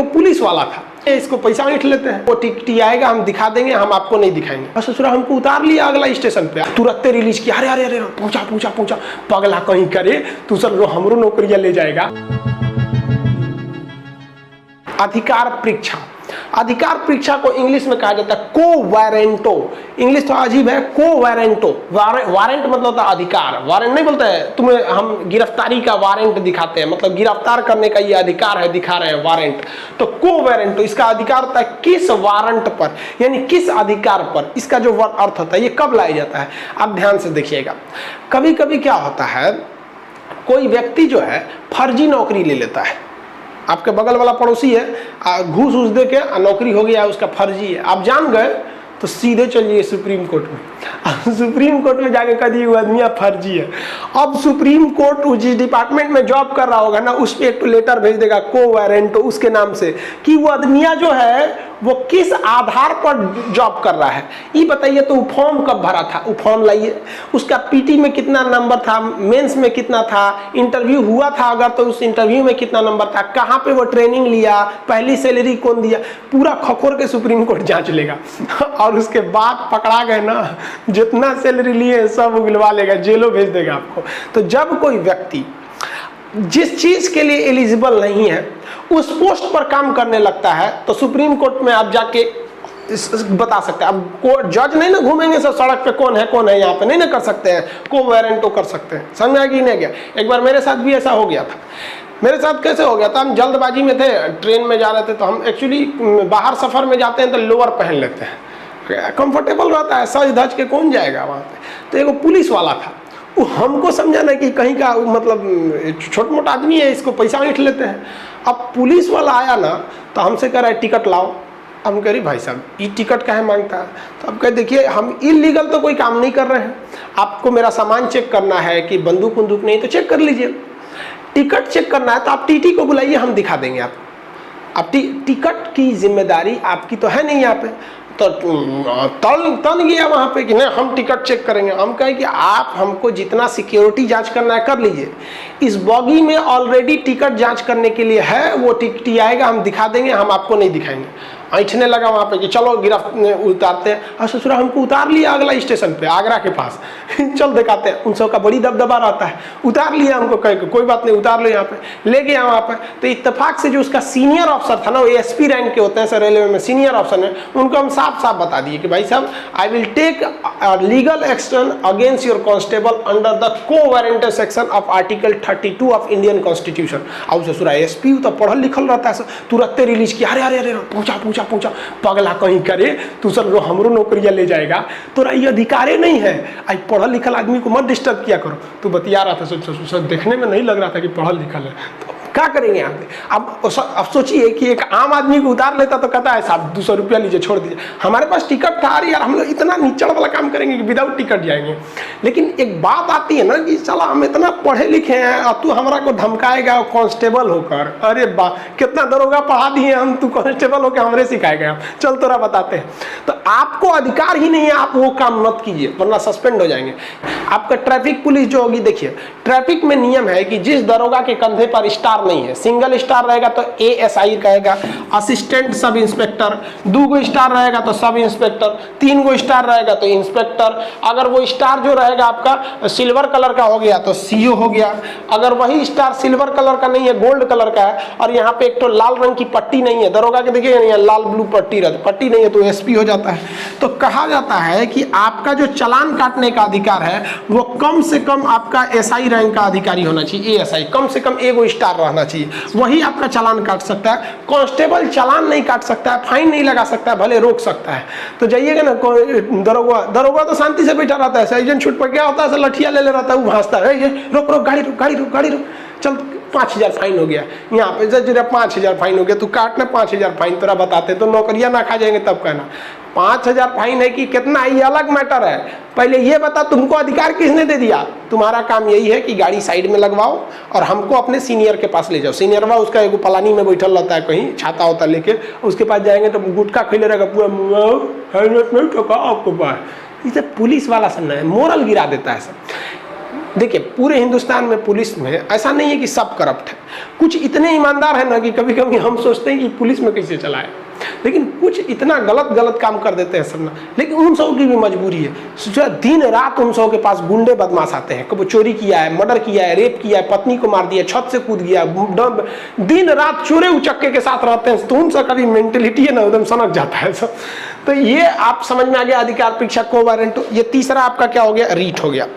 वो पुलिस वाला था, इसको पैसा ऐंठ लेते हैं, वो टी आएगा हम दिखा देंगे, हम आपको नहीं दिखाएंगे। और ससुरा हमको उतार लिया अगला स्टेशन पे, तुरंत रिलीज किया, अरे अरे अरे पहुंचा पगला कहीं करे तू सर हमरो नौकरियां ले जाएगा। अधिकार परीक्षा, अधिकार परीक्षा को इंग्लिश में कहा जाता है को-वारंटो। इंग्लिश तो अजीब है, को-वारंटो। वारंट मतलब होता है अधिकार, वारंट नहीं बोलते हैं तुम्हें, हम गिरफ्तारी का वारंट दिखाते हैं, मतलब गिरफ्तार करने का ये अधिकार है, दिखा रहे हैं वारंट। तो को-वारंटो इसका अधिकार होता है किस वारंट पर, यानी किस अधिकार पर। इसका जो अर्थ होता है ये कब लाया जाता है, आप ध्यान से देखिएगा। कभी कभी क्या होता है, कोई व्यक्ति जो है फर्जी नौकरी ले लेता है, आपके बगल वाला पड़ोसी है, घूस दे के नौकरी हो गया, उसका फर्जी है, आप जान गए तो सीधे चलिए सुप्रीम कोर्ट में। सुप्रीम कोर्ट में जाके कह दिए वो आदमी फर्जी है। अब सुप्रीम कोर्ट जिस डिपार्टमेंट में जॉब कर रहा होगा ना, उस पर एक लेटर भेज देगा को-वारंटो उसके नाम से कि वो आदमिया जो है वो किस आधार पर जॉब कर रहा है, ये बताइए। तो वो फॉर्म कब भरा था, वो फॉर्म लाइए, उसका पीटी में कितना नंबर था, मेंस में कितना था, इंटरव्यू हुआ था अगर तो उस इंटरव्यू में कितना नंबर था, कहाँ पे वो ट्रेनिंग लिया, पहली सैलरी कौन दिया, पूरा खखोर के सुप्रीम कोर्ट जांच लेगा। और उसके बाद पकड़ा गए ना, जितना सैलरी लिए सब उगलवा लेगा, जेलों भेज देगा आपको। तो जब कोई व्यक्ति जिस चीज के लिए एलिजिबल नहीं है उस पोस्ट पर काम करने लगता है तो सुप्रीम कोर्ट में आप जाके बता सकते हैं। अब कोर्ट जज नहीं ना घूमेंगे सब सड़क पे कौन है यहाँ पे, नहीं ना कर सकते हैं, को-वारंटो कर सकते हैं। समझ आ गई नहीं गया। एक बार मेरे साथ भी ऐसा हो गया था। मेरे साथ कैसे हो गया था, हम जल्दबाजी में थे, ट्रेन में जा रहे थे, तो हम एक्चुअली बाहर सफर में जाते हैं तो लोअर पहन लेते हैं, कंफर्टेबल रहता है, सज धज के कौन जाएगा वहाँ पे। तो एक पुलिस वाला था, वो हमको समझा कि कहीं का मतलब छोटा मोटा आदमी है, इसको पैसा ऐंठ लेते हैं। अब पुलिस वाला आया ना तो हमसे कह रहा है टिकट लाओ। हम कह रही भाई साहब ये टिकट काहे मांगता है, तो अब कह देखिए हम इलीगल तो कोई काम नहीं कर रहे हैं, आपको मेरा सामान चेक करना है कि बंदूक बंदूक नहीं तो चेक कर लीजिए, टिकट चेक करना है तो आप टीटी को बुलाइए, हम दिखा देंगे आपको। अब टिकट की जिम्मेदारी आपकी तो है नहीं यहाँ पे। तो तन गया वहाँ पे कि नहीं हम टिकट चेक करेंगे। हम कहें कि आप हमको जितना सिक्योरिटी जांच करना है कर लीजिए, इस बॉगी में ऑलरेडी टिकट जांच करने के लिए है, वो टिकट आएगा हम दिखा देंगे, हम आपको नहीं दिखाएंगे। ऐठने लगा वहाँ पे कि चलो उतारते हैं। और ससुरा हमको उतार लिया अगला स्टेशन पे, आगरा के पास। चल दिखाते हैं, उन सबका बड़ी दबदबा रहता है, उतार लिया हमको, कह कोई बात नहीं उतार लो यहाँ पे, ले गया वहाँ पे। तो इत्तेफाक से जो उसका सीनियर अफसर था ना, वो एसपी रैंक के होते हैं सर रेलवे में, सीनियर अफसर है, उनको हम साफ साफ बता दिए कि भाई साहब I will take legal action against your constable under the quo warranto section of article 32 of Indian constitution. और ससुरा एसपी तो पढ़ल लिखल रहता है, तुरंत रिलीज किया, अरे अरे अरे पहुंचा पगला कहीं करे तू सर हमरो नौकरियां ले जाएगा, तोरा ये अधिकारे नहीं है, आई पढ़ल लिखल आदमी को मत डिस्टर्ब किया करो। तो बतिया रहा था, सर देखने में नहीं लग रहा था कि पढ़ल लिखल है, तो क्या करेंगे यहाँ पे। अब सोचिए कि एक आम आदमी को उतार लेता तो कहता है साहब 200 रुपया लीजिए छोड़ दीजिए, हमारे पास टिकट था, अरे यार हम लोग इतना नीचड़ वाला काम करेंगे कि विदाउट टिकट जाएंगे। लेकिन एक बात आती है ना कि चला हम इतना पढ़े लिखे हैं और तू हमारा को धमकाएगा कांस्टेबल होकर, अरे बा कितना दरोगा पढ़ा दिए हम, तू कांस्टेबल होकर हमरे सिखाएगा, चल तोरा बताते हैं। तो आपको अधिकार ही नहीं है, आप वो काम मत कीजिए वरना सस्पेंड हो जाएंगे। आपका ट्रैफिक पुलिस जो होगी, देखिए ट्रैफिक में नियम है कि जिस दरोगा के कंधे पर स्टार नहीं है, सिंगल स्टार रहेगा तो एएसआई कहेगा, असिस्टेंट सब इंस्पेक्टर, 2 गो स्टार रहेगा तो सब इंस्पेक्टर, 3 गो स्टार रहेगा तो इंस्पेक्टर, अगर वो स्टार जो रहेगा आपका सिल्वर कलर का हो गया तो सीओ हो गया, अगर वही स्टार सिल्वर कलर का नहीं है गोल्ड कलर का है और यहाँ पे एक तो लाल रंग की पट्टी नहीं है, दरोगा के देखिए नहीं है लाल ब्लू पट्टी रहती, पट्टी नहीं है तो एसपी हो जाता है। तो कहा जाता है कि आपका जो चालान काटने का अधिकार है वो कम से कम आपका एसआई रैंक का अधिकारी होना चाहिए, एएसआई, कम से कम 1 स्टार रहना चाहिए, वही आपका चालान काट सकता है। कांस्टेबल चालान नहीं काट सकता है, फाइन नहीं लगा सकता है, भले रोक सकता है। तो जाइएगा ना दरोगा तो शांति से बैठा रहता है, सर्जन छूट पर क्या होता है लठिया ले रहता है, वो भांजता है, ये रोक गाड़ी रोक, चल 5000 फाइन हो गया, यहाँ पे जरा 5000 फाइन हो गया, तू काटना 5000 फाइन, तोरा बताते तो नौकरियां ना खा जाएंगे तब कहना 5000 फाइन है कि कितना, ये अलग मैटर है। पहले ये बता तुमको अधिकार किसने दे दिया। तुम्हारा काम यही है कि गाड़ी साइड में लगवाओ और हमको अपने सीनियर के पास ले जाओ। सीनियर बा उसका एगो पलानी में बैठल रहता है, कहीं छाता होता लेके, उसके पास जाएंगे तो गुटखा खिले रहेगा पूरा, हेलमेट नहीं तो आपको पास। इसे पुलिस वाला सब है, मोरल गिरा देता है सब। देखिए पूरे हिंदुस्तान में पुलिस में ऐसा नहीं है कि सब करप्ट है, कुछ इतने ईमानदार है ना कि कभी कभी हम सोचते हैं कि पुलिस में कैसे चलाए, लेकिन कुछ इतना गलत काम कर देते हैं सब ना। लेकिन उन सब की भी मजबूरी है, जो दिन रात उन सब के पास गुंडे बदमाश आते हैं, कभी चोरी किया है, मर्डर किया है, रेप किया है, पत्नी को मार दिया, छत से कूद गया, दिन रात चोरे उचक्के के साथ रहते हैं, तो उन सब का भी मेंटेलिटी है ना एकदम सनक जाता है सब। तो ये आप समझ में आ गया अधिकार परीक्षा को वारंट। ये तीसरा आपका क्या हो गया, रीट हो गया।